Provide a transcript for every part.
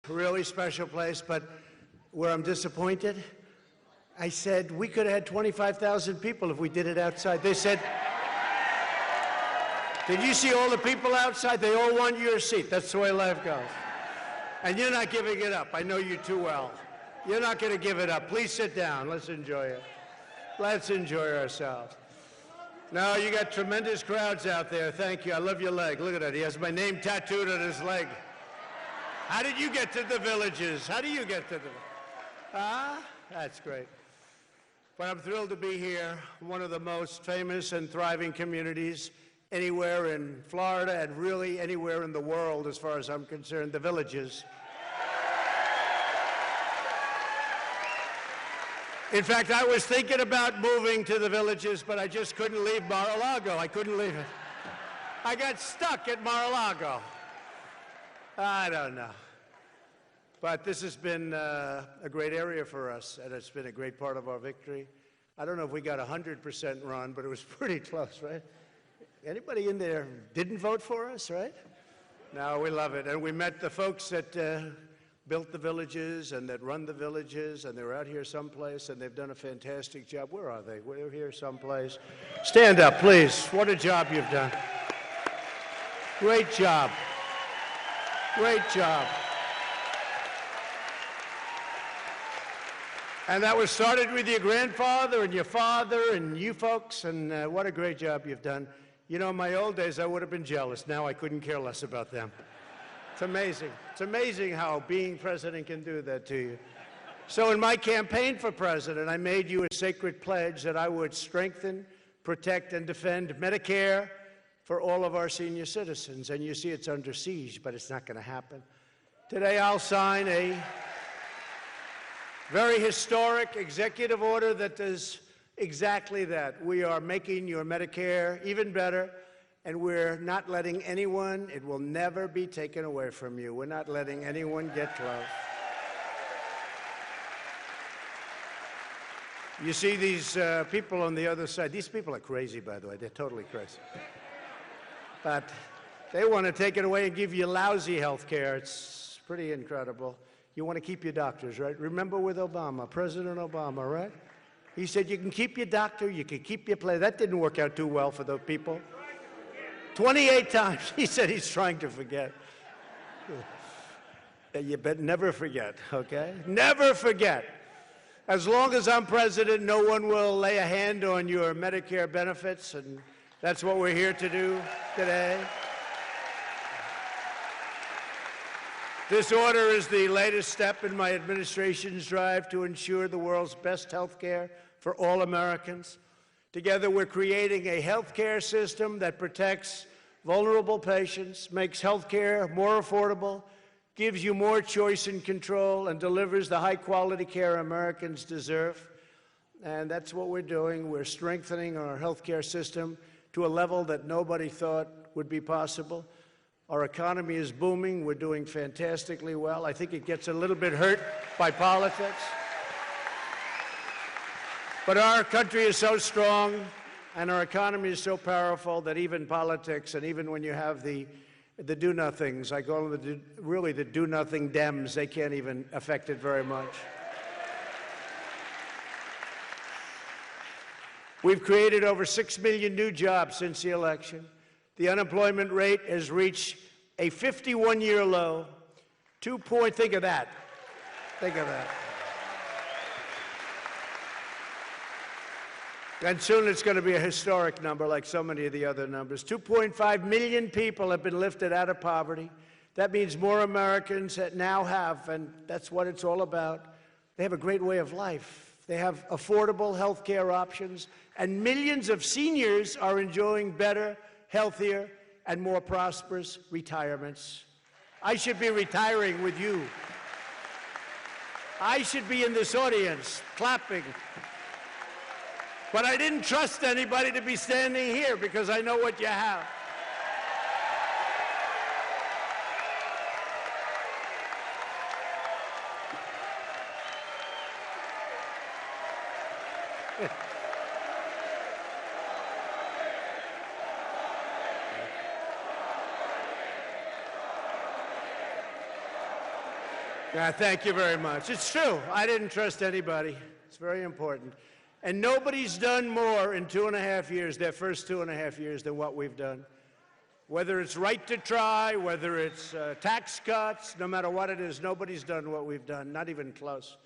Really special place, but where I'm disappointed, I said we could have had 25,000 people if we did it outside. They said, did you see all the people outside? They all want your seat. That's the way life goes. And you're not giving it up. I know you too well. You're not going to give it up. Please sit down. Let's enjoy it. Let's enjoy ourselves. No, you got tremendous crowds out there. Thank you. I love your leg. Look at that. He has my name tattooed on his leg. How did you get to the Villages? How do you get to the... That's great. But I'm thrilled to be here, one of the most famous and thriving communities anywhere in Florida and really anywhere in the world, as far as I'm concerned, the Villages. In fact, I was thinking about moving to the Villages, but I just couldn't leave Mar-a-Lago. I couldn't leave it. I got stuck at Mar-a-Lago. I don't know. But this has been a great area for us, and it's been a great part of our victory. I don't know if we got 100% run, but it was pretty close, right? Anybody in there didn't vote for us, right? No, we love it. And we met the folks that built the Villages and that run the Villages, and they're out here someplace, and they've done a fantastic job. Where are they? They're here someplace. Stand up, please. What a job you've done. Great job. Great job. And that was started with your grandfather and your father and you folks, and what a great job you've done. You know, in my old days, I would have been jealous. Now I couldn't care less about them. It's amazing. It's amazing how being president can do that to you. So in my campaign for president, I made you a sacred pledge that I would strengthen, protect, and defend Medicare for all of our senior citizens. And you see it's under siege, but it's not going to happen. Today I'll sign a very historic executive order that does exactly that. We are making your Medicare even better, and we're not letting anyone, it will never be taken away from you. We're not letting anyone get close. You see these people on the other side. These people are crazy, by the way. They're totally crazy. But they want to take it away and give you lousy health care. It's pretty incredible. You want to keep your doctors, right? Remember with Obama, President Obama, right? He said you can keep your doctor, you can keep your play. That didn't work out too well for the people. 28 times he said he's trying to forget. You better never forget, okay? Never forget. As long as I'm president, no one will lay a hand on your Medicare benefits, and that's what we're here to do today. This order is the latest step in my administration's drive to ensure the world's best health care for all Americans. Together, we're creating a health care system that protects vulnerable patients, makes health care more affordable, gives you more choice and control, and delivers the high-quality care Americans deserve. And that's what we're doing. We're strengthening our health care system to a level that nobody thought would be possible. Our economy is booming. We're doing fantastically well. I think it gets a little bit hurt by politics. But our country is so strong and our economy is so powerful that even politics, and even when you have the do-nothings, I call them really the do-nothing Dems, they can't even affect it very much. We've created over 6 million new jobs since the election. The unemployment rate has reached a 51-year low. Think of that. Think of that. And soon it's going to be a historic number like so many of the other numbers. 2.5 million people have been lifted out of poverty. That means more Americans that now have, and that's what it's all about, they have a great way of life. They have affordable health care options, and millions of seniors are enjoying better, healthier, and more prosperous retirements. I should be retiring with you. I should be in this audience clapping. But I didn't trust anybody to be standing here because I know what you have. Thank you very much. It's true. I didn't trust anybody. It's very important. And nobody's done more in 2.5 years, their first 2.5 years, than what we've done. Whether it's right to try, whether it's tax cuts, no matter what it is, nobody's done what we've done, not even close.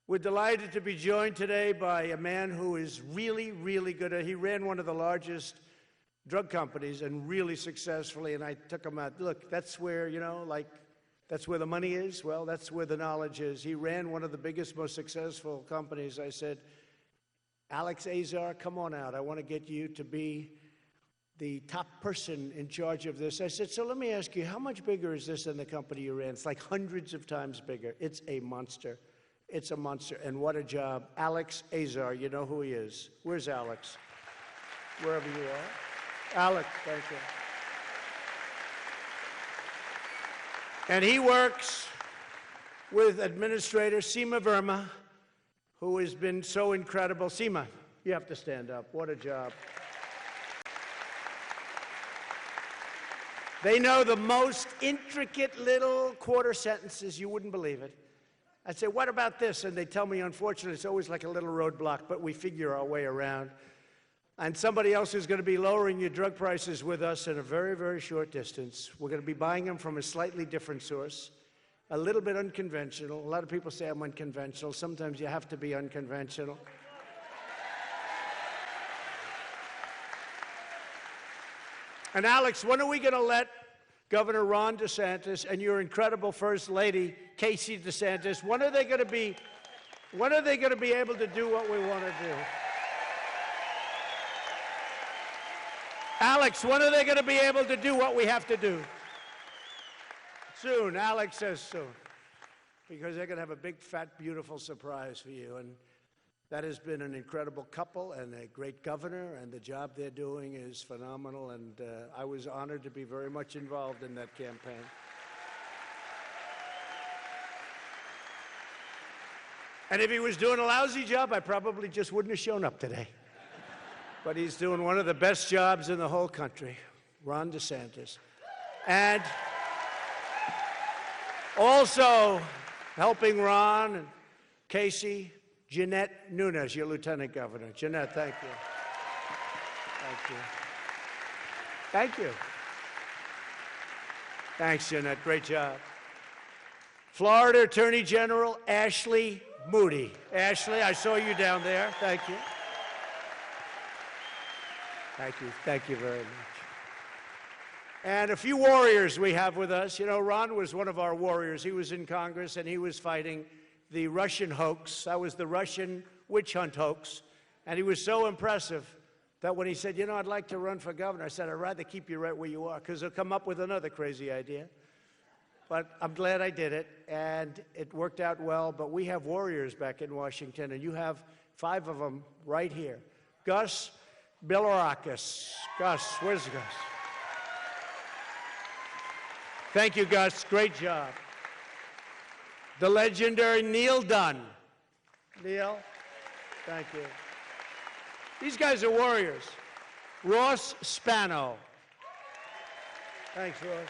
We're delighted to be joined today by a man who is really, really good at, he ran one of the largest drug companies and really successfully, and I took him out. Look, that's where, you know, like, that's where the money is. Well, that's where the knowledge is. He ran one of the biggest, most successful companies. I said, Alex Azar, come on out. I want to get you to be the top person in charge of this. I said, so let me ask you, how much bigger is this than the company you ran? It's like hundreds of times bigger. It's a monster. It's a monster. And what a job. Alex Azar, you know who he is. Where's Alex? Wherever you are. Alex, thank you. And he works with Administrator Seema Verma, who has been so incredible. Seema, you have to stand up. What a job. They know the most intricate little quarter sentences. You wouldn't believe it. I'd say, what about this? And they tell me, unfortunately, it's always like a little roadblock, but we figure our way around. And somebody else is going to be lowering your drug prices with us in a very, very short distance. We're going to be buying them from a slightly different source, a little bit unconventional. A lot of people say I'm unconventional. Sometimes you have to be unconventional. And Alex, when are we going to let Governor Ron DeSantis and your incredible First Lady, Casey DeSantis, when are they going to be able to do what we want to do? Alex, when are they going to be able to do what we have to do? Soon. Alex says soon. Because they're going to have a big, fat, beautiful surprise for you. And that has been an incredible couple and a great governor, and the job they're doing is phenomenal. And I was honored to be very much involved in that campaign. And if he was doing a lousy job, I probably just wouldn't have shown up today. But he's doing one of the best jobs in the whole country, Ron DeSantis. And also helping Ron and Casey, Jeanette Nunes, your lieutenant governor. Jeanette, thank you. Thank you. Thank you. Thanks, Jeanette. Great job. Florida Attorney General Ashley Moody. Ashley, I saw you down there. Thank you. Thank you. Thank you very much. And a few warriors we have with us. You know, Ron was one of our warriors. He was in Congress, and he was fighting the Russian hoax. That was the Russian witch hunt hoax. And he was so impressive that when he said, you know, I'd like to run for governor, I said, I'd rather keep you right where you are, because they'll come up with another crazy idea. But I'm glad I did it, and it worked out well. But we have warriors back in Washington, and you have 5 of them right here. Gus Bilirakis. Gus, where's Gus? Thank you, Gus. Great job. The legendary Neil Dunn. Neil, thank you. These guys are warriors. Ross Spano. Thanks, Ross.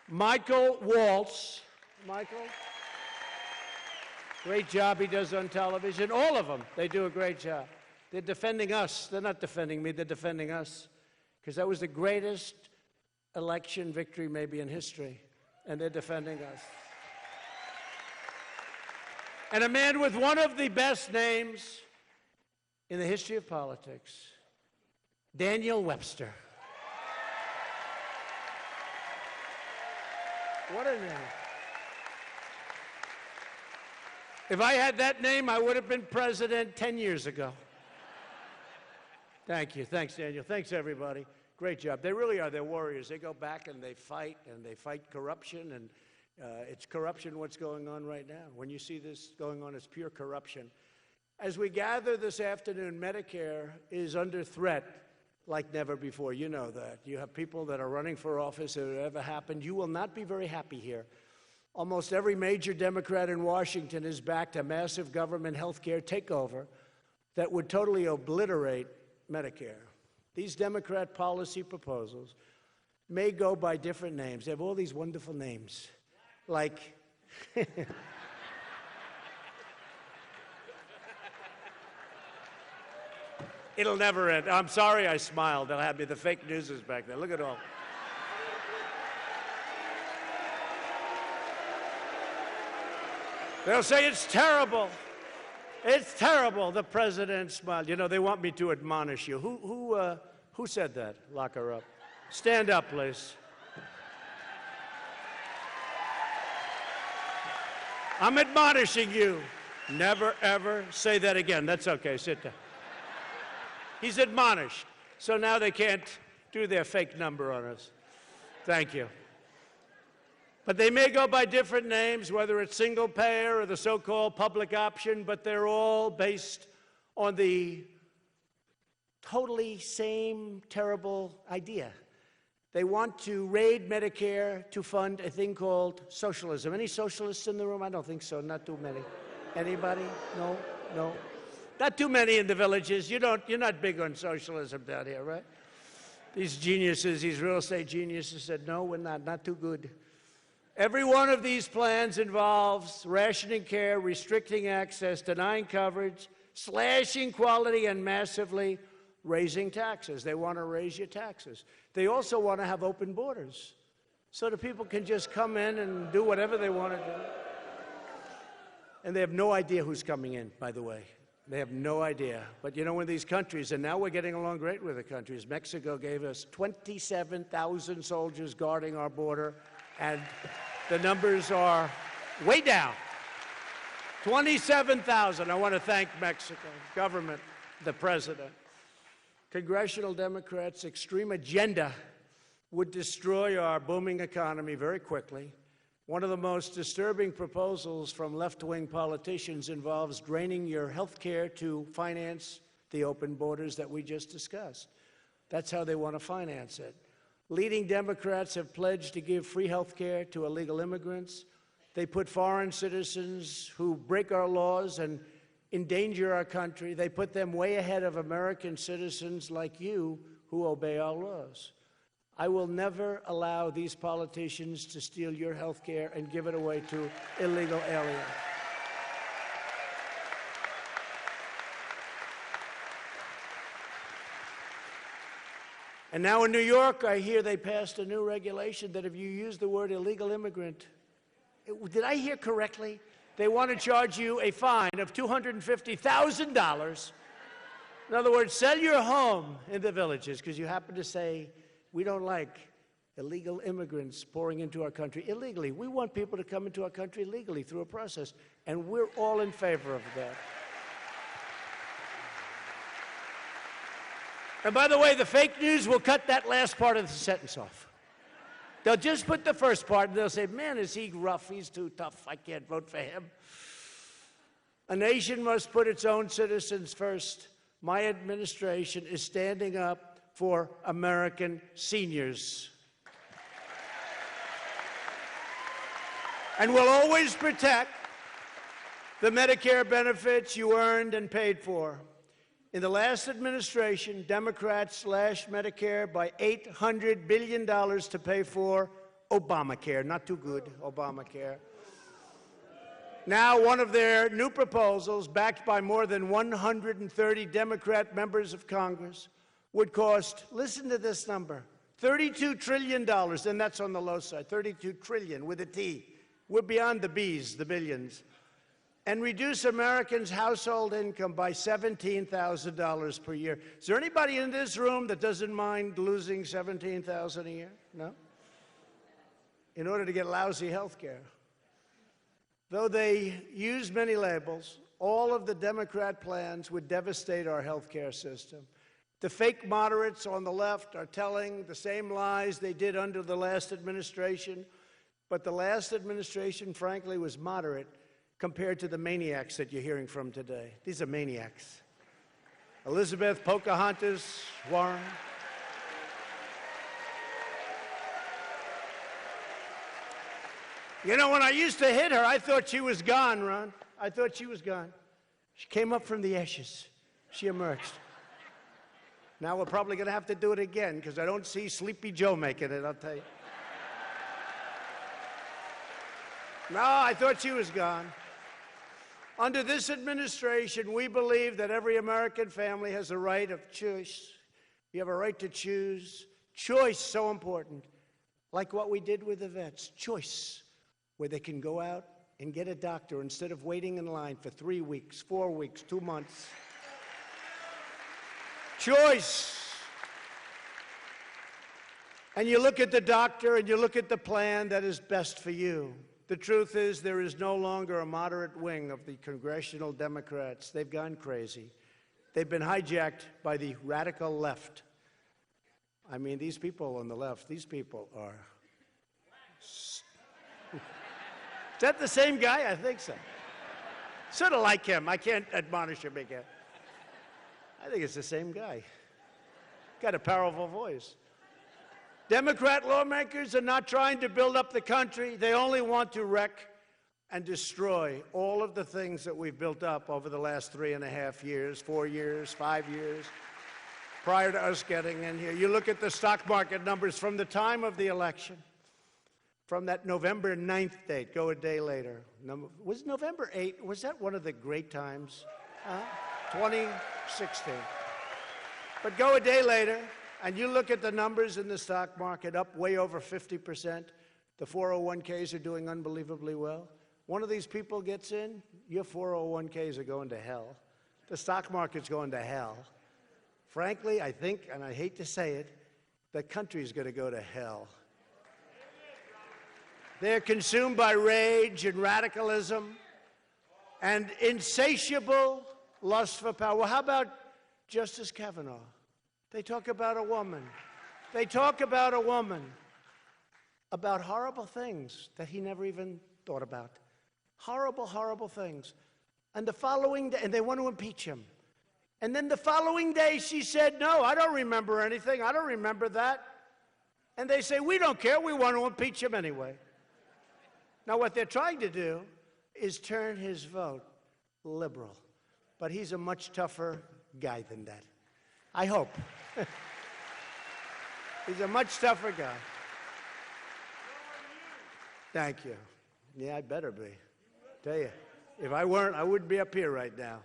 Michael Waltz. Michael? Great job he does on television. All of them, they do a great job. They're defending us. They're not defending me, they're defending us. Because that was the greatest election victory maybe in history. And they're defending us. And a man with one of the best names in the history of politics, Daniel Webster. What a name. If I had that name, I would have been president 10 years ago. Thank you. Thanks, Daniel. Thanks, everybody. Great job. They really are. They're warriors. They go back and they fight corruption. And it's corruption what's going on right now. When you see this going on, it's pure corruption. As we gather this afternoon, Medicare is under threat like never before. You know that. You have people that are running for office that have ever happened. You will not be very happy here. Almost every major Democrat in Washington has backed a massive government health care takeover that would totally obliterate Medicare. These Democrat policy proposals, may go by different names. They have all these wonderful names, like it'll never end. I'm sorry I smiled. They'll have me. The fake news is back there. Look at all. They'll say it's terrible. It's terrible. The president smiled. You know, they want me to admonish you. Who said that? Lock her up. Stand up, please. I'm admonishing you. Never, ever say that again. That's okay. Sit down. He's admonished. So now they can't do their fake number on us. Thank you. But they may go by different names, whether it's single payer or the so-called public option, but they're all based on the totally same terrible idea. They want to raid Medicare to fund a thing called socialism. Any socialists in the room? I don't think so. Not too many. Anybody? No? No? Not too many in the villages. You're not big on socialism down here, right? These geniuses, these real estate geniuses said, no, we're not too good. Every one of these plans involves rationing care, restricting access, denying coverage, slashing quality, and massively raising taxes. They want to raise your taxes. They also want to have open borders so that people can just come in and do whatever they want to do. And they have no idea who's coming in, by the way. They have no idea. But you know, in these countries, and now we're getting along great with the countries, Mexico gave us 27,000 soldiers guarding our border, and the numbers are way down. 27,000. I want to thank Mexico, government, the president. Congressional Democrats' extreme agenda would destroy our booming economy very quickly. One of the most disturbing proposals from left-wing politicians involves draining your health care to finance the open borders that we just discussed. That's how they want to finance it. Leading Democrats have pledged to give free health care to illegal immigrants. They put foreign citizens who break our laws and endanger our country. They put them way ahead of American citizens like you who obey our laws. I will never allow these politicians to steal your health care and give it away to illegal aliens. And now in New York, I hear they passed a new regulation that if you use the word illegal immigrant, did I hear correctly? They want to charge you a fine of $250,000. In other words, sell your home in the villages because you happen to say, we don't like illegal immigrants pouring into our country illegally. We want people to come into our country legally through a process, and we're all in favor of that. And by the way, the fake news will cut that last part of the sentence off. They'll just put the first part, and they'll say, man, is he rough? He's too tough. I can't vote for him. A nation must put its own citizens first. My administration is standing up for American seniors. And we'll always protect the Medicare benefits you earned and paid for. In the last administration, Democrats slashed Medicare by $800 billion to pay for Obamacare. Not too good, Obamacare. Now, one of their new proposals, backed by more than 130 Democrat members of Congress, would cost, listen to this number, $32 trillion, and that's on the low side, 32 trillion with a T. We're beyond the B's, the billions. And reduce Americans' household income by $17,000 per year. Is there anybody in this room that doesn't mind losing $17,000 a year? No? In order to get lousy health care. Though they use many labels, all of the Democrat plans would devastate our health care system. The fake moderates on the left are telling the same lies they did under the last administration, but the last administration, frankly, was moderate compared to the maniacs that you're hearing from today. These are maniacs. Elizabeth, Pocahontas, Warren. You know, when I used to hit her, I thought she was gone, Ron. I thought she was gone. She came up from the ashes. She emerged. Now we're probably going to have to do it again because I don't see Sleepy Joe making it, I'll tell you. No, I thought she was gone. Under this administration, we believe that every American family has a right of choice. You have a right to choose. Choice, so important. Like what we did with the vets. Choice, where they can go out and get a doctor instead of waiting in line for 3 weeks, 4 weeks, 2 months. Choice. And you look at the doctor and you look at the plan that is best for you. The truth is there is no longer a moderate wing of the congressional Democrats. They've gone crazy. They've been hijacked by the radical left. I mean, these people on the left, these people are... Is that the same guy? I think so. Sort of like him. I can't admonish him again. I think it's the same guy. Got a powerful voice. Democrat lawmakers are not trying to build up the country. They only want to wreck and destroy all of the things that we've built up over the last 3.5 years, 4 years, 5 years, prior to us getting in here. You look at the stock market numbers from the time of the election, from that November 9th date, go a day later. Was November 8th, was that one of the great times? 2016. But go a day later, and you look at the numbers in the stock market, up way over 50%. The 401ks are doing unbelievably well. One of these people gets in, your 401ks are going to hell. The stock market's going to hell. Frankly, I think, and I hate to say it, the country's going to go to hell. They're consumed by rage and radicalism and insatiable lust for power. Well, how about Justice Kavanaugh? They talk about a woman. They talk about a woman, about horrible things that he never even thought about. Horrible, horrible things. And the following day, and they want to impeach him. And then the following day, she said, no, I don't remember anything. I don't remember that. And they say, we don't care. We want to impeach him anyway. Now, what they're trying to do is turn his vote liberal. But he's a much tougher guy than that. I hope. He's a much tougher guy. Thank you. Yeah, I better be. Tell you, if I weren't, I wouldn't be up here right now.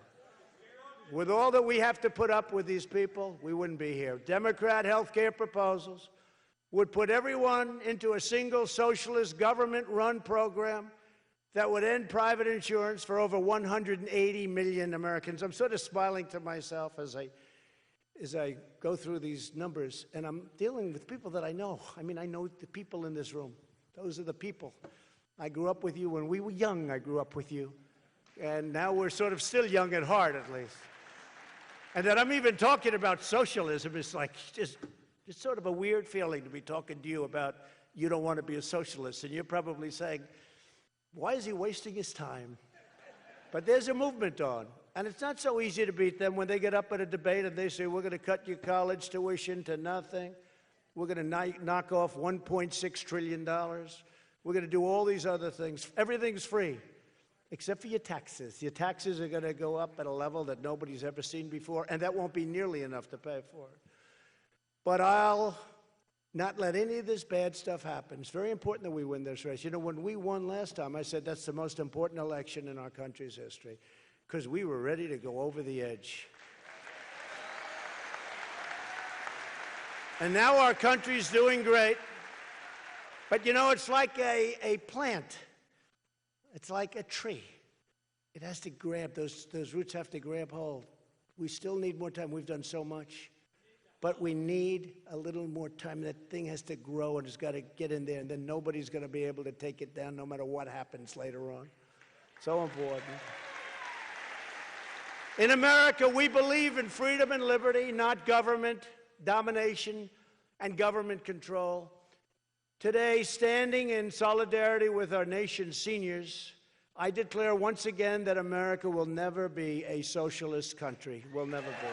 With all that we have to put up with these people, we wouldn't be here. Democrat health care proposals would put everyone into a single socialist government-run program that would end private insurance for over 180 million Americans. I'm sort of smiling to myself as I go through these numbers, and I'm dealing with people that I know. I mean, I know the people in this room. Those are the people. I grew up with you. When we were young, I grew up with you. And now we're sort of still young at heart, at least. And that I'm even talking about socialism is like just sort of a weird feeling to be talking to you about you don't want to be a socialist. And you're probably saying, why is he wasting his time? But there's a movement on. And it's not so easy to beat them when they get up at a debate and they say, we're going to cut your college tuition to nothing. We're going to knock off $1.6 trillion. We're going to do all these other things. Everything's free, except for your taxes. Your taxes are going to go up at a level that nobody's ever seen before, and that won't be nearly enough to pay for it. But I'll not let any of this bad stuff happen. It's very important that we win this race. You know, when we won last time, I said that's the most important election in our country's history, because we were ready to go over the edge. And now our country's doing great. But you know, it's like a plant. It's like a tree. It has to grab, those roots have to grab hold. We still need more time. We've done so much. But we need a little more time. That thing has to grow, and it's got to get in there, and then nobody's going to be able to take it down no matter what happens later on. So important. In America, we believe in freedom and liberty, not government domination and government control. Today, standing in solidarity with our nation's seniors, I declare once again that America will never be a socialist country. Will never be.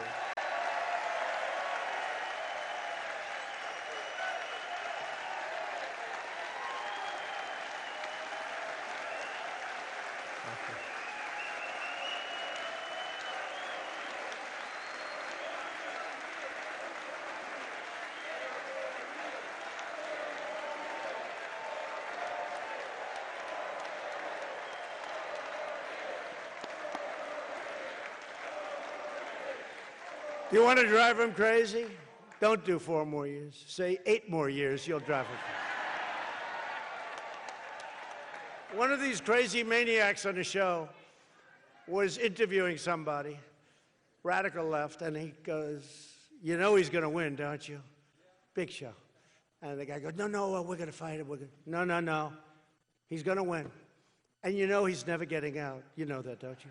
You want to drive him crazy? Don't do 4 more years. Say 8 more years, you'll drive him crazy. One of these crazy maniacs on the show was interviewing somebody, radical left, and he goes, you know he's going to win, don't you? Big show. And the guy goes, no, we're going to fight him. No. He's going to win. And you know he's never getting out. You know that, don't you?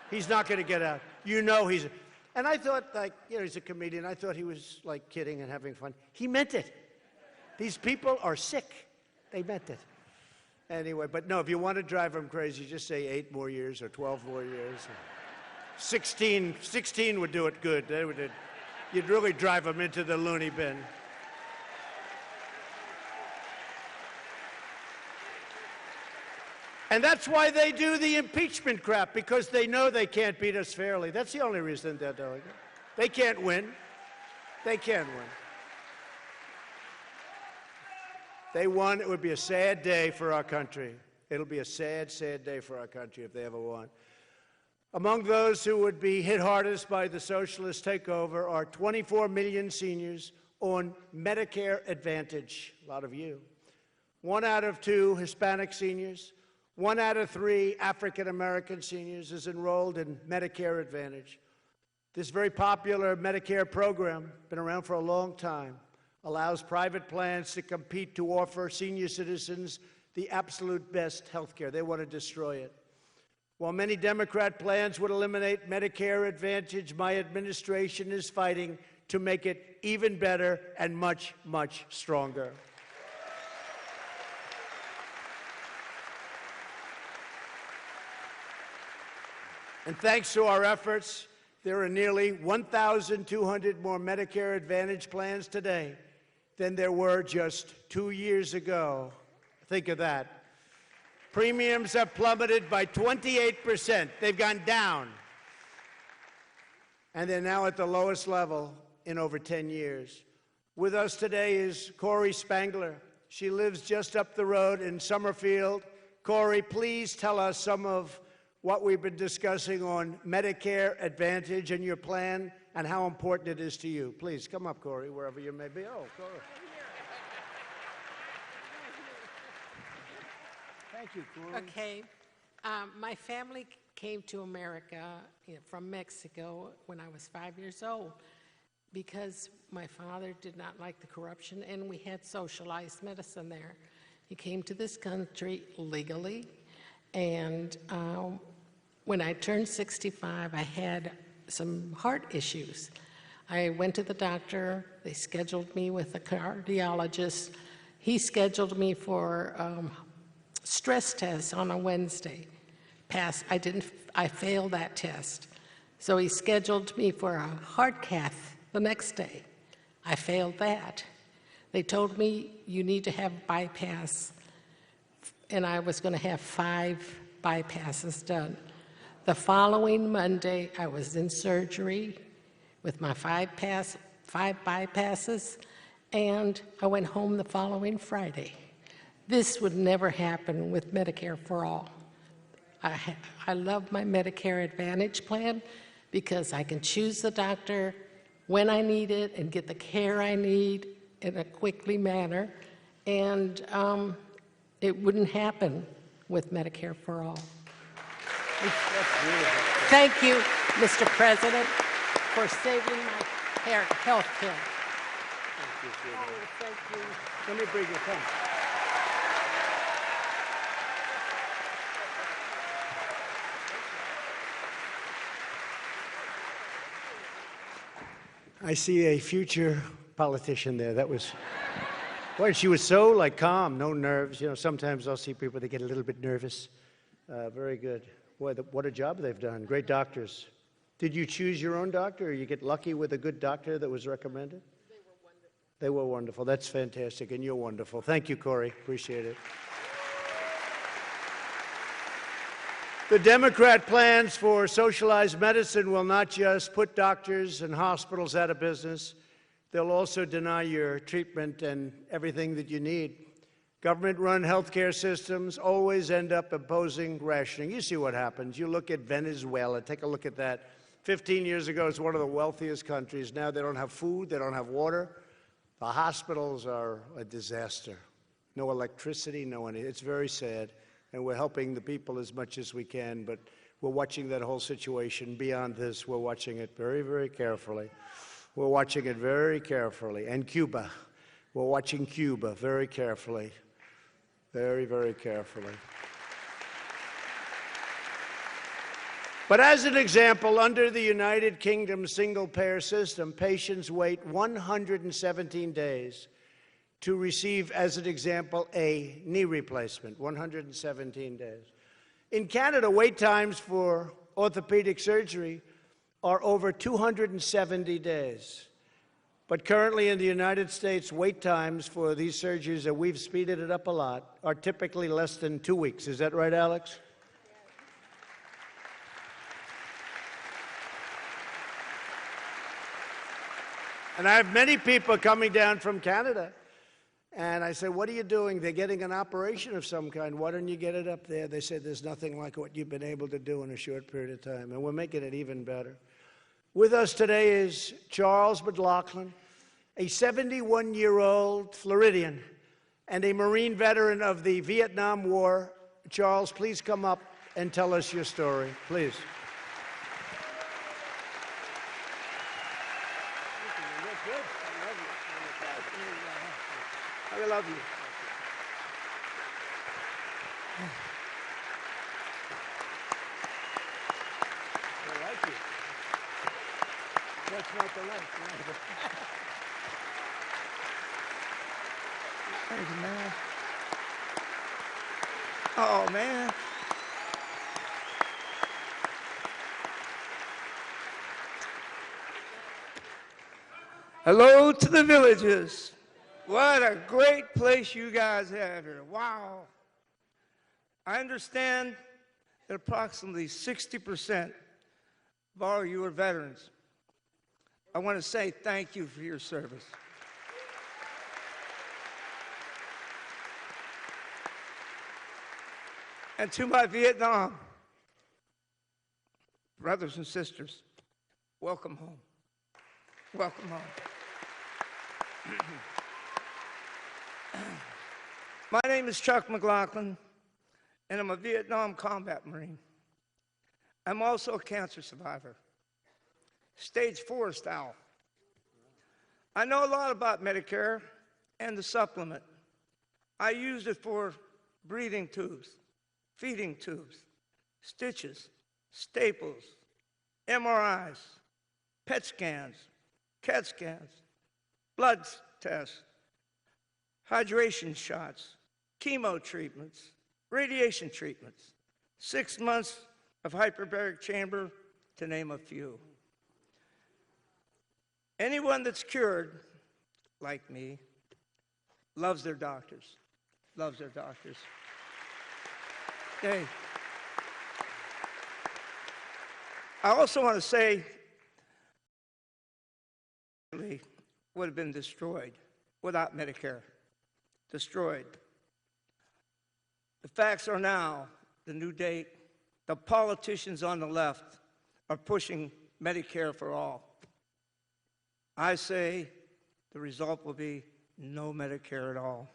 He's not going to get out. You know he's... And I thought, like, you know, he's a comedian. I thought he was, like, kidding and having fun. He meant it. These people are sick. They meant it. Anyway, but no, if you want to drive him crazy, just say 8 more years or 12 more years. 16 would do it good. You'd really drive him into the loony bin. And that's why they do the impeachment crap, because they know they can't beat us fairly. That's the only reason they're doing it. They can't win. They can't win. They won, it would be a sad day for our country. It'll be a sad, sad day for our country if they ever won. Among those who would be hit hardest by the socialist takeover are 24 million seniors on Medicare Advantage, a lot of you. 1 out of 2 Hispanic seniors, 1 out of 3 African-American seniors is enrolled in Medicare Advantage. This very popular Medicare program, been around for a long time, allows private plans to compete to offer senior citizens the absolute best health care. They want to destroy it. While many Democrat plans would eliminate Medicare Advantage, my administration is fighting to make it even better and much, much stronger. And thanks to our efforts, there are nearly 1,200 more Medicare Advantage plans today than there were just 2 years ago. Think of that. Premiums have plummeted by 28%. They've gone down. And they're now at the lowest level in over 10 years. With us today is Corey Spangler. She lives just up the road in Summerfield. Corey, please tell us some of what we've been discussing on Medicare Advantage and your plan and how important it is to you. Please come up, Corey, wherever you may be. Oh, Corey. Thank you, Corey. Okay. My family came to America from Mexico when I was 5 years old because my father did not like the corruption, and we had socialized medicine there. He came to this country legally, and when I turned 65, I had some heart issues. I went to the doctor. They scheduled me with a cardiologist. He scheduled me for stress tests on a Wednesday. I failed that test. So he scheduled me for a heart cath the next day. I failed that. They told me you need to have bypass, and I was going to have 5 bypasses done. The following Monday, I was in surgery with my 5 bypasses, and I went home the following Friday. This would never happen with Medicare for All. I love my Medicare Advantage plan because I can choose the doctor when I need it and get the care I need in a quickly manner, and it wouldn't happen with Medicare for All. Thank you, Mr. President, for saving my health care. Thank you. Oh, thank you. Let me bring you a pen. I see a future politician there. That was, boy, she was so like calm, no nerves. You know, sometimes I'll see people that get a little bit nervous. Very good. Boy, what a job they've done. Great doctors. Did you choose your own doctor, or you get lucky with a good doctor that was recommended? They were wonderful. They were wonderful. That's fantastic, and you're wonderful. Thank you, Corey. Appreciate it. The Democrat plans for socialized medicine will not just put doctors and hospitals out of business. They'll also deny your treatment and everything that you need. Government-run healthcare systems always end up imposing rationing. You see what happens. You look at Venezuela. Take a look at that. 15 years ago, it's one of the wealthiest countries. Now they don't have food, they don't have water. The hospitals are a disaster. No electricity, no anything. It's very sad. And we're helping the people as much as we can, but we're watching that whole situation. Beyond this, we're watching it very, very carefully. We're watching it very carefully. And Cuba. We're watching Cuba very carefully. Very, very carefully. But as an example, under the United Kingdom single-payer system, patients wait 117 days to receive, as an example, a knee replacement, 117 days. In Canada, wait times for orthopedic surgery are over 270 days. But currently in the United States, wait times for these surgeries, and we've speeded it up a lot, are typically less than 2 weeks. Is that right, Alex? And I have many people coming down from Canada. And I said, what are you doing? They're getting an operation of some kind. Why don't you get it up there? They said, there's nothing like what you've been able to do in a short period of time. And we're making it even better. With us today is Charles McLaughlin, a 71-year-old Floridian and a Marine veteran of the Vietnam War. Charles, please come up and tell us your story, please. I love you. I like you. That's not the life. Thank you, man. Oh, man. Hello to the villages. What a great place you guys have here. Wow. I understand that approximately 60% of all you are veterans. I want to say thank you for your service. And to my Vietnam brothers and sisters, welcome home. Welcome home. My name is Chuck McLaughlin, and I'm a Vietnam combat Marine. I'm also a cancer survivor, stage 4 style. I know a lot about Medicare and the supplement. I used it for breathing tubes, feeding tubes, stitches, staples, MRIs, PET scans, CAT scans, blood tests, hydration shots, chemo treatments, radiation treatments, 6 months of hyperbaric chamber, to name a few. Anyone that's cured, like me, loves their doctors, loves their doctors. Hey. I also want to say, would have been destroyed without Medicare. Destroyed. The facts are now, the new date, the politicians on the left are pushing Medicare for all. I say the result will be no Medicare at all.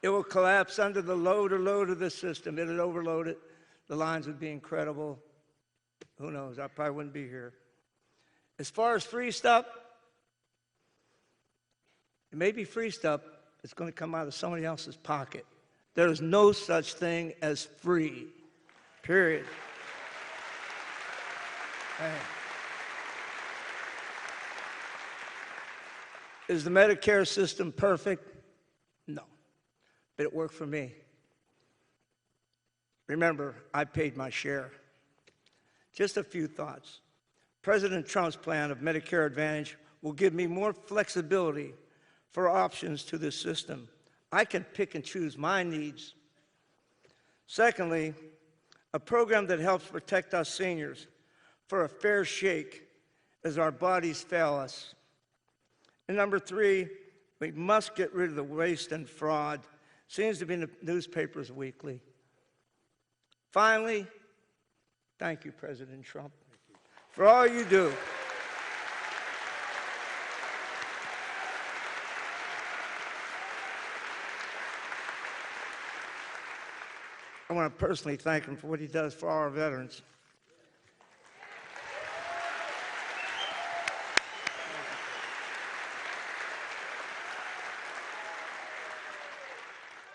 It will collapse under the load of the system. It would overload it. The lines would be incredible. Who knows? I probably wouldn't be here. As far as free stuff, it may be free stuff. It's going to come out of somebody else's pocket. There is no such thing as free, period. Hey. Is the Medicare system perfect? No, but it worked for me. Remember, I paid my share. Just a few thoughts. President Trump's plan of Medicare Advantage will give me more flexibility for options to this system. I can pick and choose my needs. Secondly, a program that helps protect us seniors for a fair shake as our bodies fail us. And number 3, we must get rid of the waste and fraud. Seems to be in the newspapers weekly. Finally, thank you, President Trump, for all you do. I want to personally thank him for what he does for our veterans.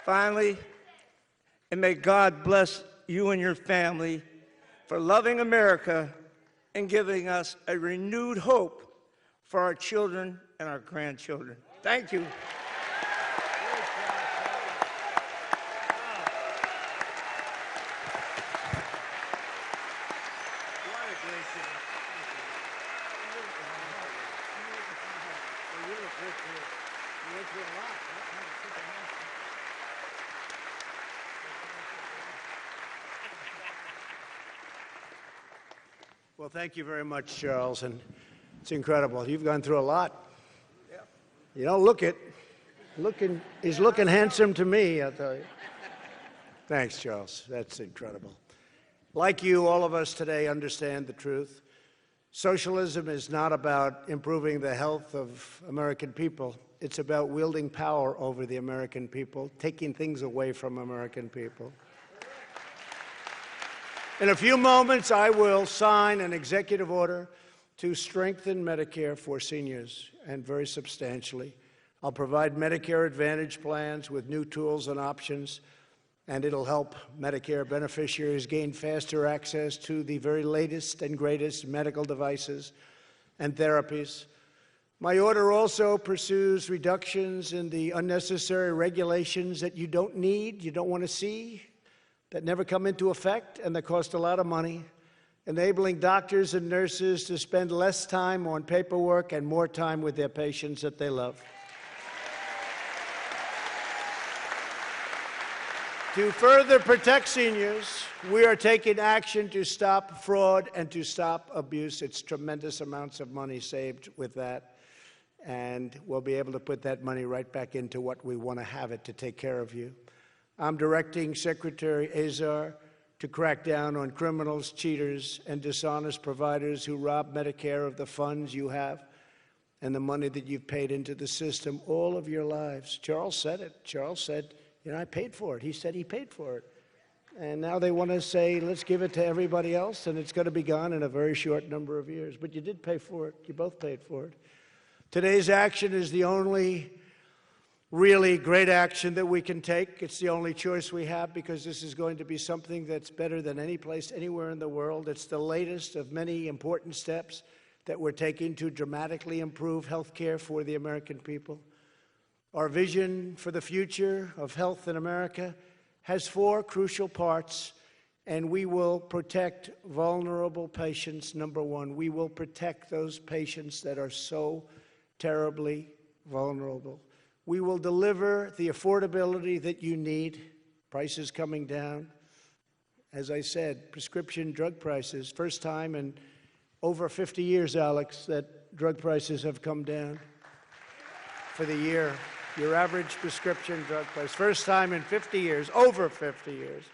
Finally, and may God bless you and your family for loving America and giving us a renewed hope for our children and our grandchildren. Thank you. Well, thank you very much, Charles, and it's incredible. You've gone through a lot. Yeah. You don't look it. He's looking handsome to me, I'll tell you. Thanks, Charles. That's incredible. Like you, all of us today understand the truth. Socialism is not about improving the health of American people. It's about wielding power over the American people, taking things away from American people. In a few moments, I will sign an executive order to strengthen Medicare for seniors, and very substantially. I'll provide Medicare Advantage plans with new tools and options, and it'll help Medicare beneficiaries gain faster access to the very latest and greatest medical devices and therapies. My order also pursues reductions in the unnecessary regulations that you don't need, you don't want to see, that never come into effect and that cost a lot of money, enabling doctors and nurses to spend less time on paperwork and more time with their patients that they love. To further protect seniors, we are taking action to stop fraud and to stop abuse. It's tremendous amounts of money saved with that, and we'll be able to put that money right back into what we want to have it to take care of you. I'm directing Secretary Azar to crack down on criminals, cheaters, and dishonest providers who rob Medicare of the funds you have and the money that you've paid into the system all of your lives. Charles said it. Charles said, you know, I paid for it. He said he paid for it. And now they want to say, let's give it to everybody else, and it's going to be gone in a very short number of years. But you did pay for it. You both paid for it. Today's action is the only really great action that we can take. It's the only choice we have, because this is going to be something that's better than any place anywhere in the world. It's the latest of many important steps that we're taking to dramatically improve health care for the American people. Our vision for the future of health in America has 4 crucial parts, and we will protect vulnerable patients. Number 1, we will protect those patients that are so terribly vulnerable. We will deliver the affordability that you need, prices coming down. As I said, prescription drug prices, first time in over 50 years, Alex, that drug prices have come down for the year. Your average prescription drug price, first time in 50 years, over 50 years.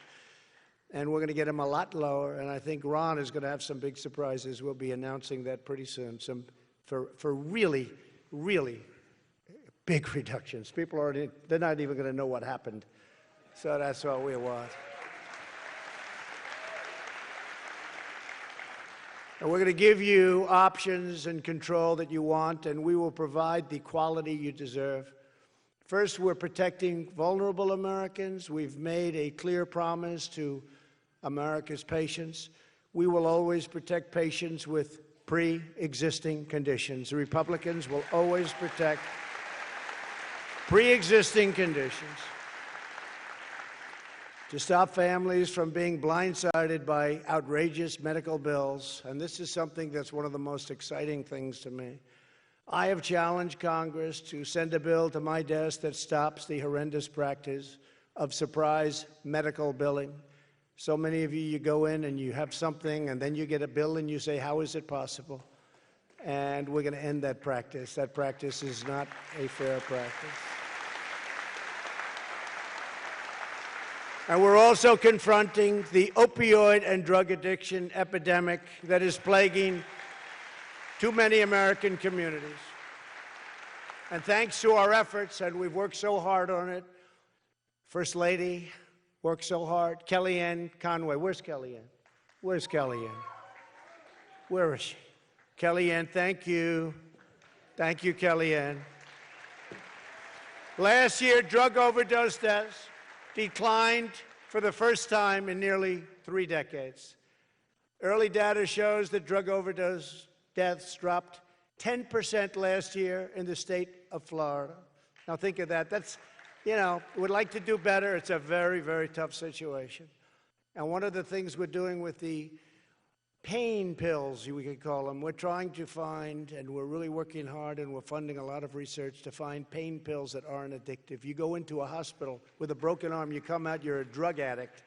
And we're going to get them a lot lower, and I think Ron is going to have some big surprises. We'll be announcing that pretty soon, for really, really big reductions. People they're not even going to know what happened. So that's what we want. And we're going to give you options and control that you want, and we will provide the quality you deserve. First, we're protecting vulnerable Americans. We've made a clear promise to America's patients. We will always protect patients with pre-existing conditions. The Republicans will always protect pre-existing conditions to stop families from being blindsided by outrageous medical bills. And this is something that's one of the most exciting things to me. I have challenged Congress to send a bill to my desk that stops the horrendous practice of surprise medical billing. So many of you, you go in and you have something, and then you get a bill and you say, how is it possible? And we're going to end that practice. That practice is not a fair practice. And we're also confronting the opioid and drug addiction epidemic that is plaguing too many American communities. And thanks to our efforts, and we've worked so hard on it, First Lady worked so hard, Kellyanne Conway. Where's Kellyanne? Where's Kellyanne? Where is she? Kellyanne, thank you. Thank you, Kellyanne. Last year, drug overdose deaths declined for the first time in nearly 3 decades. Early data shows that drug overdose deaths dropped 10% last year in the state of Florida. Now think of that. That's, we'd like to do better. It's a very, very tough situation. And one of the things we're doing with the pain pills, we could call them, we're trying to find, and we're really working hard, and we're funding a lot of research to find pain pills that aren't addictive. You go into a hospital with a broken arm, you come out, you're a drug addict.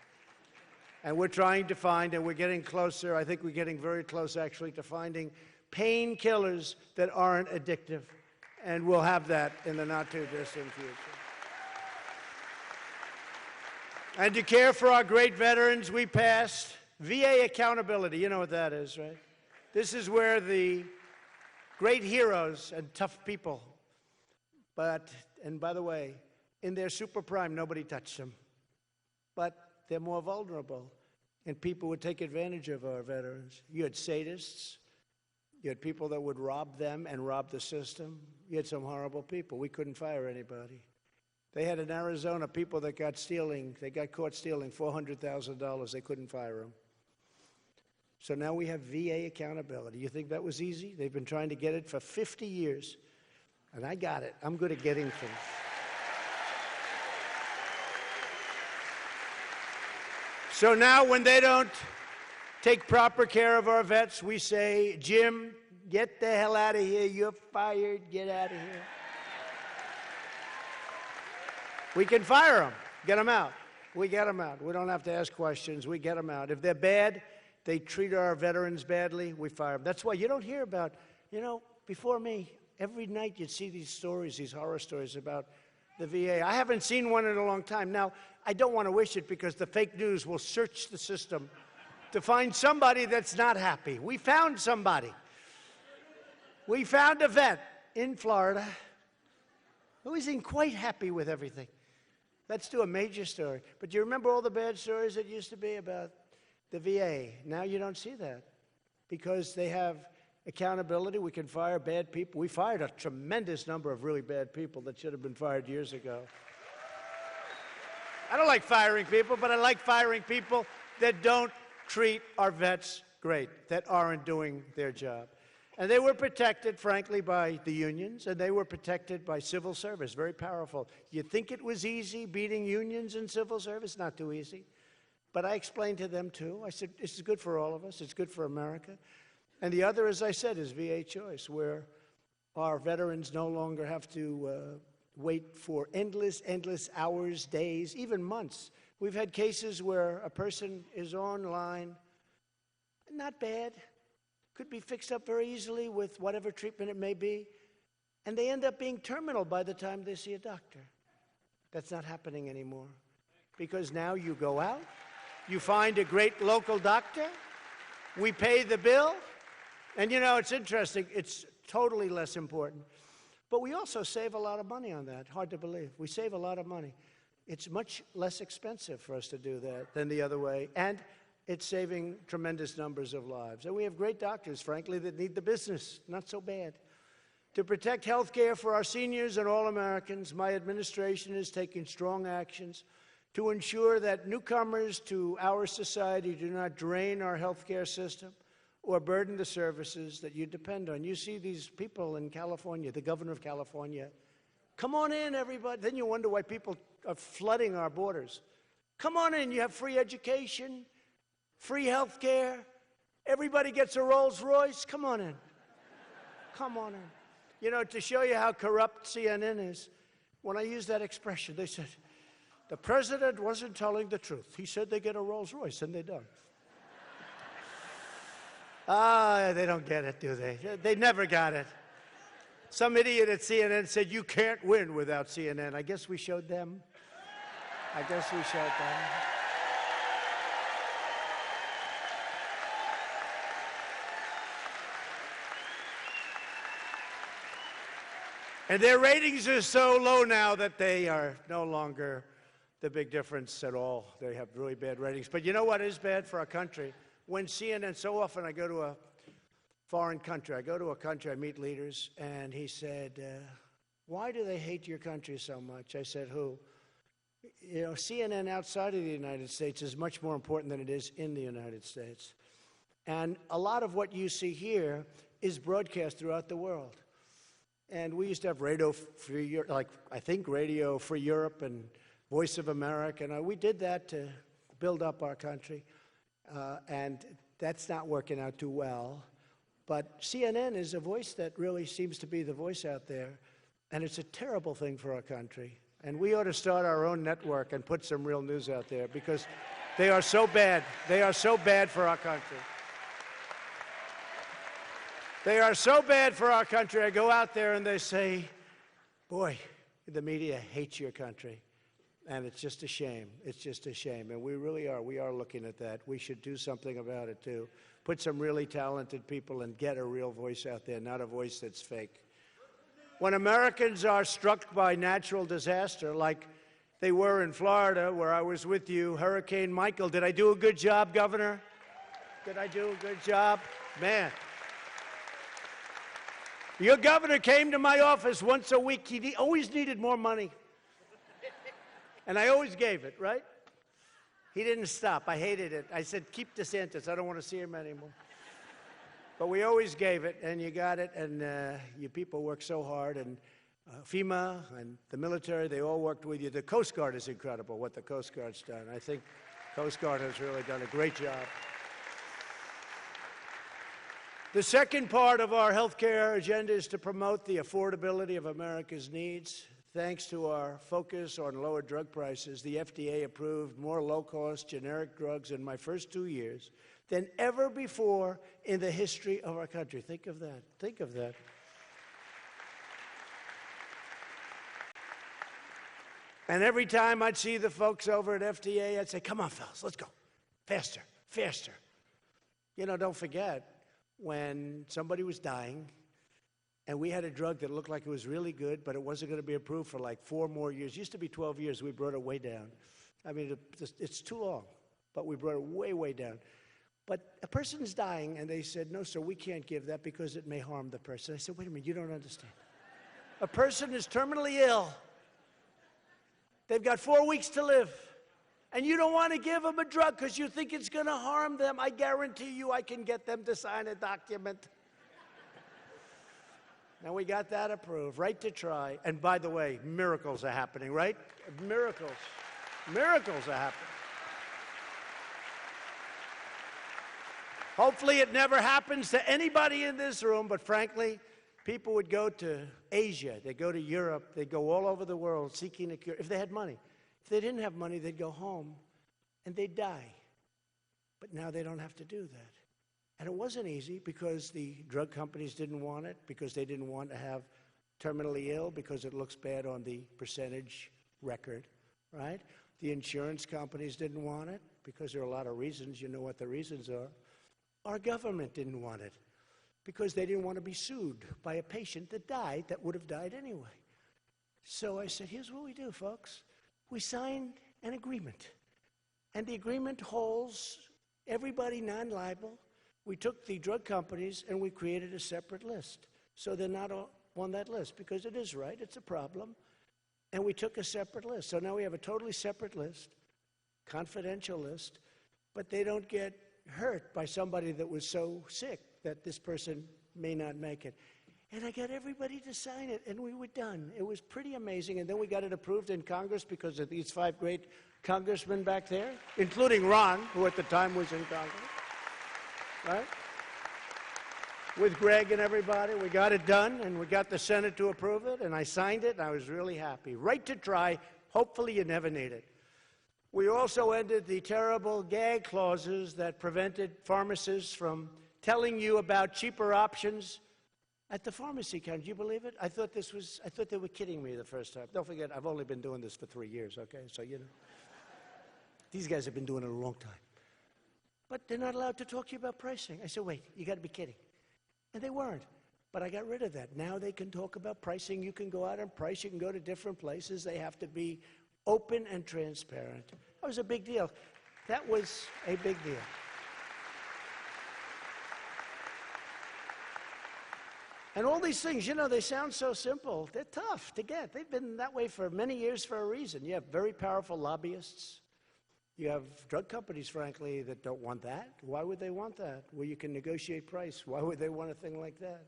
And we're trying to find, and we're getting closer, I think we're getting very close actually, to finding painkillers that aren't addictive. And we'll have that in the not-too-distant future. And to care for our great veterans, we passed VA accountability. You know what that is, right? This is where the great heroes and tough people, and by the way, in their super prime, nobody touched them. But they're more vulnerable, and people would take advantage of our veterans. You had sadists. You had people that would rob them and rob the system. You had some horrible people. We couldn't fire anybody. They had in Arizona people that got caught stealing $400,000. They couldn't fire them. So now we have VA accountability. You think that was easy? They've been trying to get it for 50 years, and I got it. I'm good at getting things. So now when they don't take proper care of our vets, we say, Jim, get the hell out of here. You're fired. Get out of here. We can fire them. Get them out. We get them out. We don't have to ask questions. We get them out. If they're bad, they treat our veterans badly, we fire them. That's why you don't hear about, before me, every night you'd see these stories, these horror stories about the VA. I haven't seen one in a long time. Now, I don't want to wish it because the fake news will search the system to find somebody that's not happy. We found somebody. We found a vet in Florida who isn't quite happy with everything. Let's do a major story. But do you remember all the bad stories that used to be about the VA? Now you don't see that because they have accountability. We can fire bad people. We fired a tremendous number of really bad people that should have been fired years ago. I don't like firing people, but I like firing people that don't treat our vets great, that aren't doing their job. And they were protected, frankly, by the unions, and they were protected by civil service, very powerful. You think it was easy beating unions in civil service? Not too easy. But I explained to them, too. I said, this is good for all of us. It's good for America. And the other, as I said, is VA Choice, where our veterans no longer have to wait for endless hours, days, even months. We've had cases where a person is online, not bad, could be fixed up very easily with whatever treatment it may be, and they end up being terminal by the time they see a doctor. That's not happening anymore because now you go out, you find a great local doctor, we pay the bill, and it's interesting, it's totally less important. But we also save a lot of money on that. Hard to believe. We save a lot of money. It's much less expensive for us to do that than the other way, and it's saving tremendous numbers of lives. And we have great doctors, frankly, that need the business. Not so bad. To protect health care for our seniors and all Americans, my administration is taking strong actions to ensure that newcomers to our society do not drain our health care system or burden the services that you depend on. You see these people in California, the governor of California, come on in, everybody. Then you wonder why people are flooding our borders. Come on in, you have free education, free health care, everybody gets a Rolls Royce. Come on in. Come on in. To show you how corrupt CNN is, when I use that expression, they said, the president wasn't telling the truth. He said they get a Rolls Royce, and they don't. They don't get it, do they? They never got it. Some idiot at CNN said, you can't win without CNN. I guess we showed them. And their ratings are so low now that they are no longer the big difference at all. They have really bad ratings. But you know what is bad for our country? When CNN, so often I go to a foreign country. I go to a country, I meet leaders, and he said, why do they hate your country so much? I said, who? You know, CNN outside of the United States is much more important than it is in the United States. And a lot of what you see here is broadcast throughout the world. And we used to have Radio Free Europe, like I think Radio Free Europe and Voice of America. And we did that to build up our country. And that's not working out too well. But CNN is a voice that really seems to be the voice out there. And it's a terrible thing for our country. And we ought to start our own network and put some real news out there because they are so bad. They are so bad for our country. They are so bad for our country. I go out there and they say, boy, the media hates your country. And it's just a shame. It's just a shame. And we really are. We are looking at that. We should do something about it, too. Put some really talented people and get a real voice out there, not a voice that's fake. When Americans are struck by natural disaster, like they were in Florida, where I was with you, Hurricane Michael, did I do a good job, Governor? Did I do a good job? Man. Your governor came to my office once a week. He always needed more money. And I always gave it, right? He didn't stop. I hated it. I said, keep DeSantis. I don't want to see him anymore. But we always gave it, and you got it, and you people worked so hard, and FEMA and the military, they all worked with you. The Coast Guard is incredible, what the Coast Guard's done. I think Coast Guard has really done a great job. The second part of our health care agenda is to promote the affordability of America's needs. Thanks to our focus on lower drug prices, the FDA approved more low-cost generic drugs in my first 2 years than ever before in the history of our country. Think of that. Think of that. And every time I'd see the folks over at FDA, I'd say, come on, fellas, let's go. Faster, faster. You know, don't forget, when somebody was dying, and we had a drug that looked like it was really good, but it wasn't going to be approved for like 4 more years. It used to be 12 years. We brought it way down. I mean, it's too long, but we brought it way, way down. But a person's dying, and they said, no, sir, we can't give that because it may harm the person. I said, wait a minute, you don't understand. A person is terminally ill. They've got 4 weeks to live. And you don't want to give them a drug because you think it's going to harm them. I guarantee you I can get them to sign a document. Now, we got that approved, right to try. And by the way, miracles are happening, right? Miracles. Miracles are happening. Hopefully it never happens to anybody in this room, but frankly, people would go to Asia, they'd go to Europe, they'd go all over the world seeking a cure, if they had money. If they didn't have money, they'd go home and they'd die. But now they don't have to do that. And it wasn't easy because the drug companies didn't want it, because they didn't want to have terminally ill, because it looks bad on the percentage record, right? The insurance companies didn't want it because there are a lot of reasons. You know what the reasons are. Our government didn't want it because they didn't want to be sued by a patient that died that would have died anyway. So I said, here's what we do, folks. We signed an agreement. And the agreement holds everybody non-liable. We took the drug companies and we created a separate list. So they're not on that list because it is right, it's a problem. And we took a separate list. So now we have a totally separate list, confidential list, but they don't get hurt by somebody that was so sick that this person may not make it. And I got everybody to sign it, and we were done. It was pretty amazing. And then we got it approved in Congress because of these 5 great congressmen back there, including Ron, who at the time was in Congress. Right? With Greg and everybody, we got it done, and we got the Senate to approve it, and I signed it, and I was really happy. Right to try. Hopefully you never need it. We also ended the terrible gag clauses that prevented pharmacists from telling you about cheaper options at the pharmacy counter. Do you believe it? I thought they were kidding me the first time. Don't forget, I've only been doing this for 3 years, okay? So, you know. These guys have been doing it a long time. But they're not allowed to talk to you about pricing. I said, wait, you got to be kidding. And they weren't. But I got rid of that. Now they can talk about pricing. You can go out and price. You can go to different places. They have to be open and transparent. That was a big deal. That was a big deal. And all these things, you know, they sound so simple. They're tough to get. They've been that way for many years for a reason. You have very powerful lobbyists. You have drug companies, frankly, that don't want that. Why would they want that? Well, you can negotiate price. Why would they want a thing like that?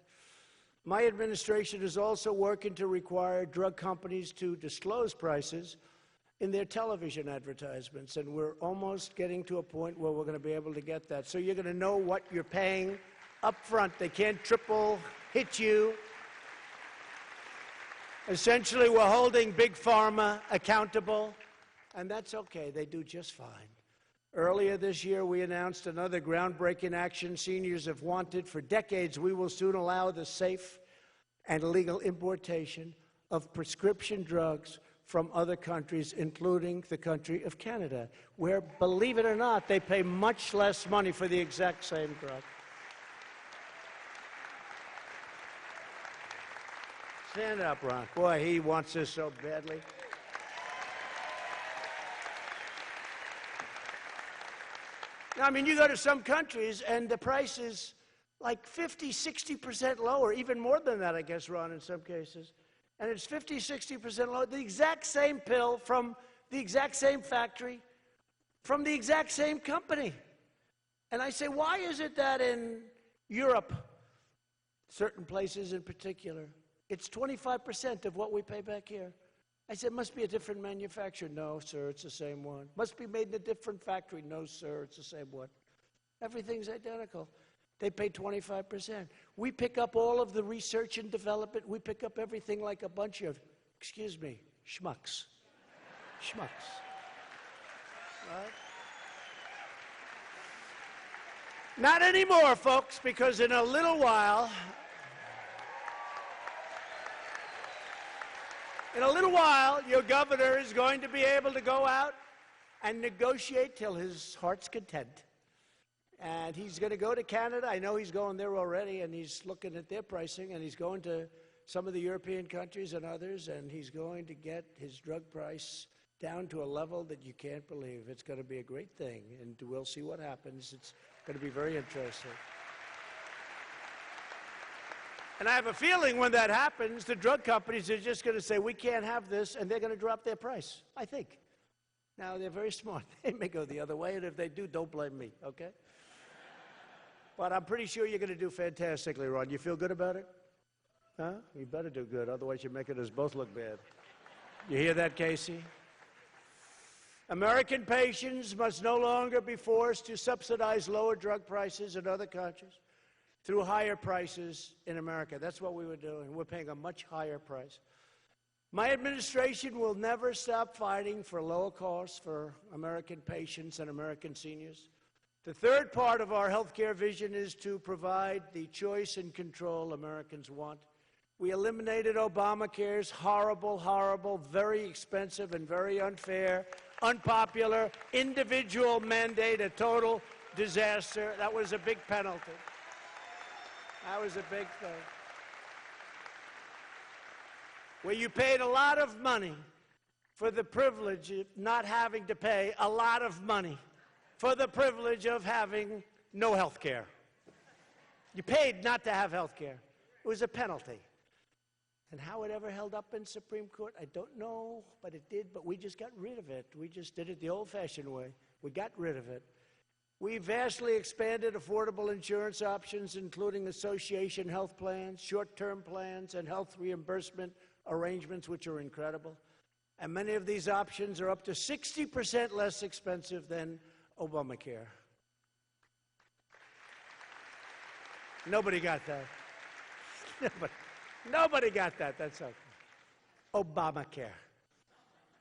My administration is also working to require drug companies to disclose prices in their television advertisements, and we're almost getting to a point where we're going to be able to get that. So you're going to know what you're paying up front. They can't triple hit you. Essentially, we're holding Big Pharma accountable, and that's okay. They do just fine. Earlier this year, we announced another groundbreaking action seniors have wanted for decades. We will soon allow the safe and legal importation of prescription drugs from other countries, including the country of Canada, where, believe it or not, they pay much less money for the exact same drug. Stand up, Ron. Boy, he wants this so badly. I mean, you go to some countries, and the price is like 50, 60% lower, even more than that, I guess, Ron, in some cases. And it's 50, 60% lower. The exact same pill from the exact same factory, from the exact same company. And I say, why is it that in Europe, certain places in particular, it's 25% of what we pay back here? I said, must be a different manufacturer. No, sir, it's the same one. Must be made in a different factory. No, sir, it's the same one. Everything's identical. They pay 25%. We pick up all of the research and development. We pick up everything like a bunch of, excuse me, schmucks. Schmucks. Right? Not anymore, folks, because in a little while, your governor is going to be able to go out and negotiate till his heart's content. And he's going to go to Canada. I know he's going there already, and he's looking at their pricing, and he's going to some of the European countries and others, and he's going to get his drug price down to a level that you can't believe. It's going to be a great thing, and we'll see what happens. It's going to be very interesting. And I have a feeling when that happens, the drug companies are just going to say, we can't have this, and they're going to drop their price, I think. Now, they're very smart. They may go the other way, and if they do, don't blame me, okay? But I'm pretty sure you're going to do fantastically, Ron. You feel good about it? Huh? You better do good, otherwise you're making us both look bad. You hear that, Casey? American patients must no longer be forced to subsidize lower drug prices in other countries through higher prices in America. That's what we were doing. We're paying a much higher price. My administration will never stop fighting for lower costs for American patients and American seniors. The third part of our health care vision is to provide the choice and control Americans want. We eliminated Obamacare's horrible, horrible, very expensive and very unfair, unpopular, individual mandate, a total disaster. That was a big penalty. That was a big thing. Where you paid a lot of money for the privilege of not having to pay a lot of money for the privilege of having no health care. You paid not to have health care. It was a penalty. And how it ever held up in Supreme Court, I don't know, but it did, but we just got rid of it. We just did it the old-fashioned way. We got rid of it. We vastly expanded affordable insurance options, including association health plans, short-term plans, and health reimbursement arrangements, which are incredible. And many of these options are up to 60% less expensive than Obamacare. Nobody got that. Nobody got that. That's okay. Obamacare.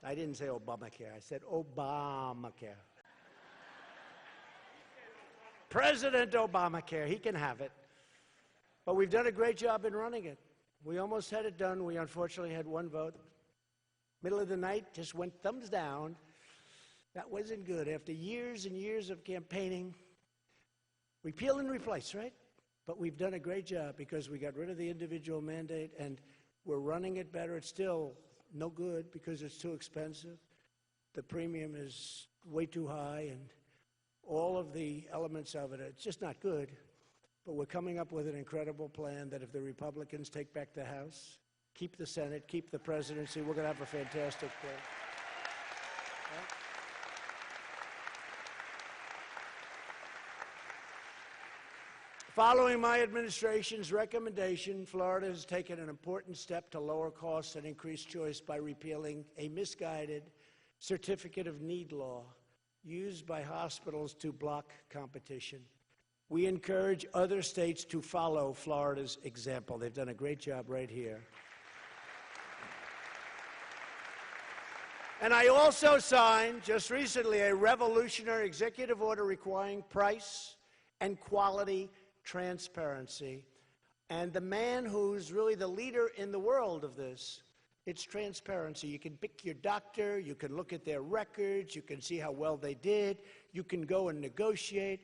I didn't say Obamacare. I said Obamacare. President Obamacare. He can have it. But we've done a great job in running it. We almost had it done. We unfortunately had one vote. Middle of the night, just went thumbs down. That wasn't good. After years and years of campaigning, repeal and replace, right? But we've done a great job because we got rid of the individual mandate and we're running it better. It's still no good because it's too expensive. The premium is way too high and all of the elements of it, it's just not good. But we're coming up with an incredible plan that if the Republicans take back the House, keep the Senate, keep the presidency, we're going to have a fantastic plan. Right? Following my administration's recommendation, Florida has taken an important step to lower costs and increase choice by repealing a misguided certificate of need law used by hospitals to block competition. We encourage other states to follow Florida's example. They've done a great job right here. And I also signed, just recently, a revolutionary executive order requiring price and quality transparency. And the man who's really the leader in the world of this, it's transparency. You can pick your doctor, you can look at their records, you can see how well they did, you can go and negotiate.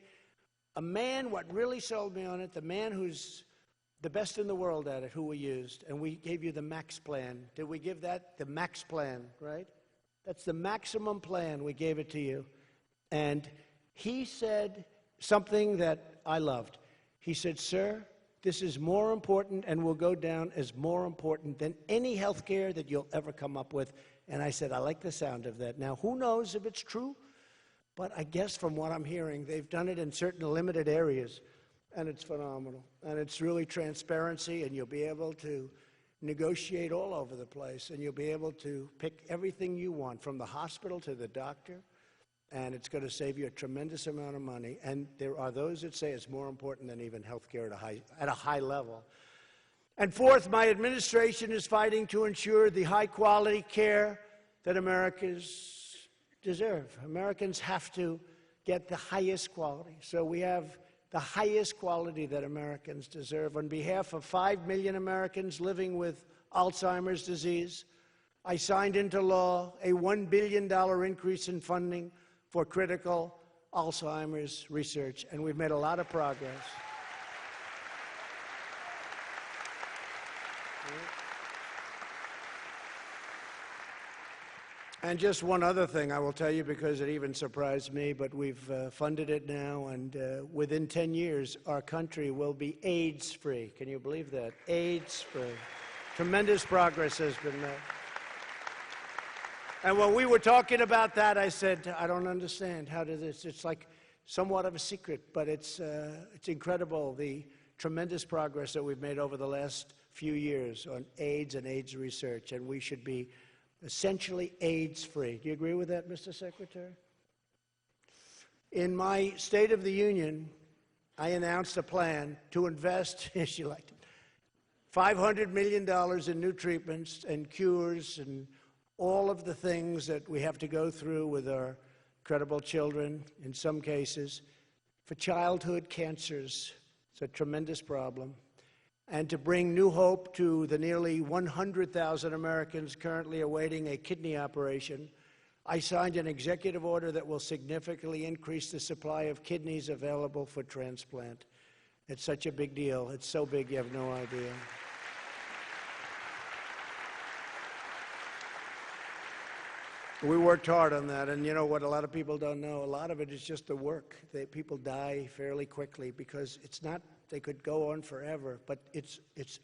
A man, what really sold me on it, the man who's the best in the world at it, who we used, and we gave you the max plan. Did we give that? The max plan, right? That's the maximum plan. We gave it to you. And he said something that I loved. He said, sir, this is more important and will go down as more important than any health care that you'll ever come up with. And I said, I like the sound of that. Now, who knows if it's true? But I guess from what I'm hearing, they've done it in certain limited areas, and it's phenomenal. And it's really transparency, and you'll be able to negotiate all over the place, and you'll be able to pick everything you want, from the hospital to the doctor, and it's going to save you a tremendous amount of money. And there are those that say it's more important than even health care at a high level. And fourth, my administration is fighting to ensure the high-quality care that Americans deserve. Americans have to get the highest quality. So we have the highest quality that Americans deserve. On behalf of 5 million Americans living with Alzheimer's disease, I signed into law a $1 billion increase in funding for critical Alzheimer's research, and we've made a lot of progress. And just one other thing I will tell you, because it even surprised me, but we've funded it now, and within 10 years, our country will be AIDS-free. Can you believe that? AIDS-free. Tremendous progress has been made. And when we were talking about that, I said, I don't understand how to this. It's like somewhat of a secret, but it's incredible, the tremendous progress that we've made over the last few years on AIDS and AIDS research, and we should be essentially AIDS-free. Do you agree with that, Mr. Secretary? In my State of the Union, I announced a plan to invest, as you liked it, $500 million in new treatments and cures and all of the things that we have to go through with our incredible children, in some cases, for childhood cancers. It's a tremendous problem. And to bring new hope to the nearly 100,000 Americans currently awaiting a kidney operation, I signed an executive order that will significantly increase the supply of kidneys available for transplant. It's such a big deal. It's so big you have no idea. We worked hard on that, and you know what a lot of people don't know? A lot of it is just the work. People die fairly quickly because it's not, they could go on forever, but it's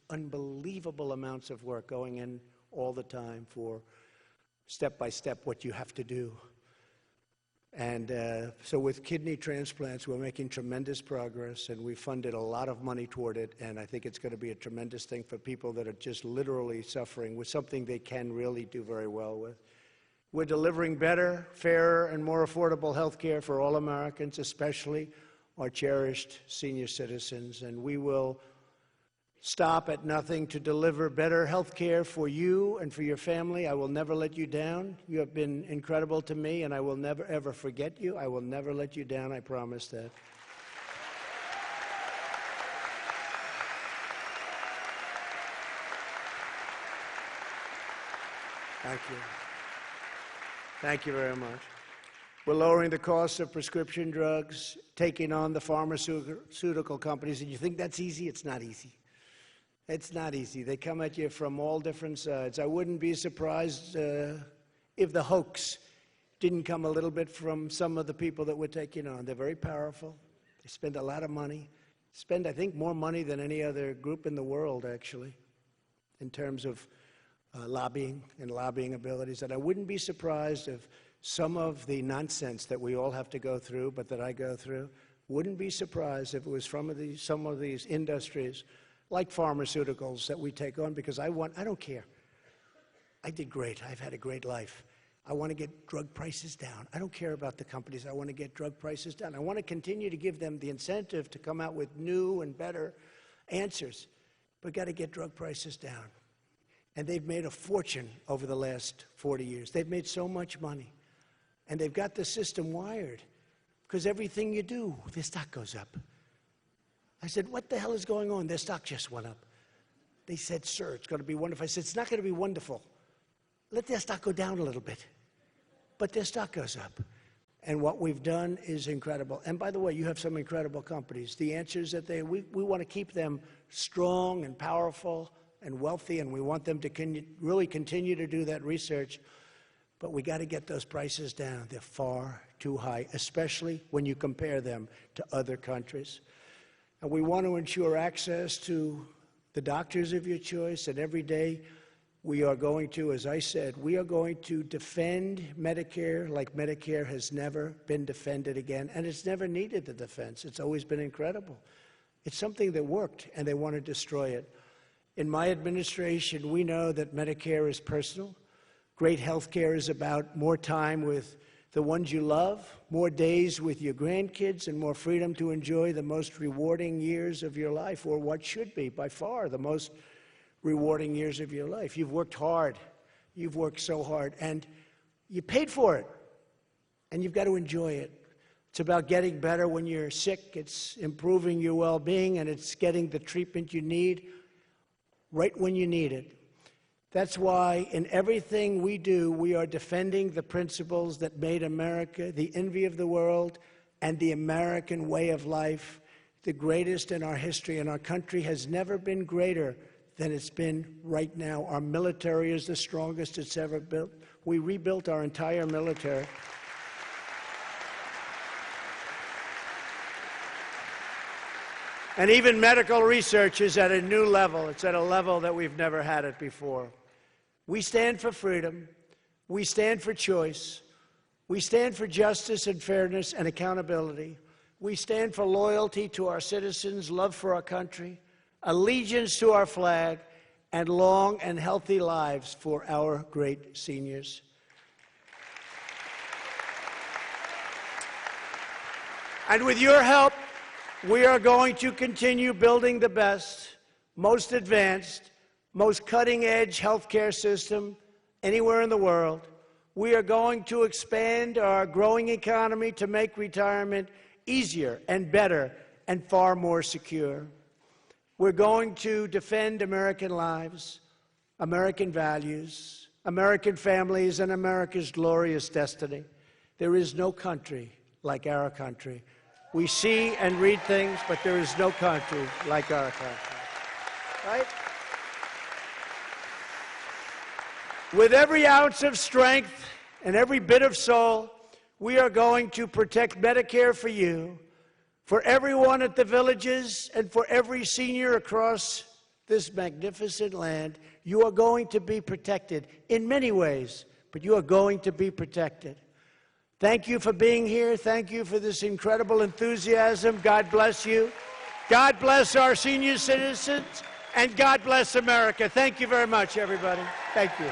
unbelievable amounts of work going in all the time for step by step what you have to do. And so with kidney transplants, we're making tremendous progress, and we funded a lot of money toward it, and I think it's going to be a tremendous thing for people that are just literally suffering with something they can really do very well with. We're delivering better, fairer, and more affordable health care for all Americans, especially our cherished senior citizens, and we will stop at nothing to deliver better health care for you and for your family. I will never let you down. You have been incredible to me, and I will never, ever forget you. I will never let you down, I promise that. Thank you. Thank you very much. We're lowering the cost of prescription drugs, taking on the pharmaceutical companies. And you think that's easy? It's not easy. It's not easy. They come at you from all different sides. I wouldn't be surprised if the hoax didn't come a little bit from some of the people that we're taking on. They're very powerful. They spend a lot of money. Spend, I think, more money than any other group in the world, actually, in terms of lobbying and lobbying abilities. And I wouldn't be surprised if some of the nonsense that we all have to go through, but that I go through, wouldn't be surprised if it was from some of these industries, like pharmaceuticals, that we take on, because I don't care. I did great. I've had a great life. I want to get drug prices down. I don't care about the companies. I want to get drug prices down. I want to continue to give them the incentive to come out with new and better answers. But got to get drug prices down. And they've made a fortune over the last 40 years. They've made so much money. And they've got the system wired. Because everything you do, their stock goes up. I said, what the hell is going on? Their stock just went up. They said, sir, it's going to be wonderful. I said, it's not going to be wonderful. Let their stock go down a little bit. But their stock goes up. And what we've done is incredible. And by the way, you have some incredible companies. The answer is that we want to keep them strong and powerful and wealthy, and we want them to really continue to do that research. But we got to get those prices down. They're far too high, especially when you compare them to other countries. And we want to ensure access to the doctors of your choice, and every day we are going to, as I said, we are going to defend Medicare like Medicare has never been defended again, and it's never needed the defense. It's always been incredible. It's something that worked, and they want to destroy it. In my administration, we know that Medicare is personal. Great health care is about more time with the ones you love, more days with your grandkids, and more freedom to enjoy the most rewarding years of your life, or what should be, by far, the most rewarding years of your life. You've worked hard. You've worked so hard, and you paid for it, and you've got to enjoy it. It's about getting better when you're sick. It's improving your well-being, and it's getting the treatment you need right when you need it. That's why in everything we do, we are defending the principles that made America the envy of the world and the American way of life, the greatest in our history. And our country has never been greater than it's been right now. Our military is the strongest it's ever built. We rebuilt our entire military. And even medical research is at a new level. It's at a level that we've never had it before. We stand for freedom. We stand for choice. We stand for justice and fairness and accountability. We stand for loyalty to our citizens, love for our country, allegiance to our flag, and long and healthy lives for our great seniors. And with your help, we are going to continue building the best, most advanced, most cutting-edge healthcare system anywhere in the world. We are going to expand our growing economy to make retirement easier and better and far more secure. We're going to defend American lives, American values, American families, and America's glorious destiny. There is no country like our country. We see and read things, but there is no country like our country. Right? With every ounce of strength and every bit of soul, we are going to protect Medicare for you, for everyone at the villages, and for every senior across this magnificent land. You are going to be protected in many ways, but you are going to be protected. Thank you for being here. Thank you for this incredible enthusiasm. God bless you. God bless our senior citizens, and God bless America. Thank you very much, everybody. Thank you.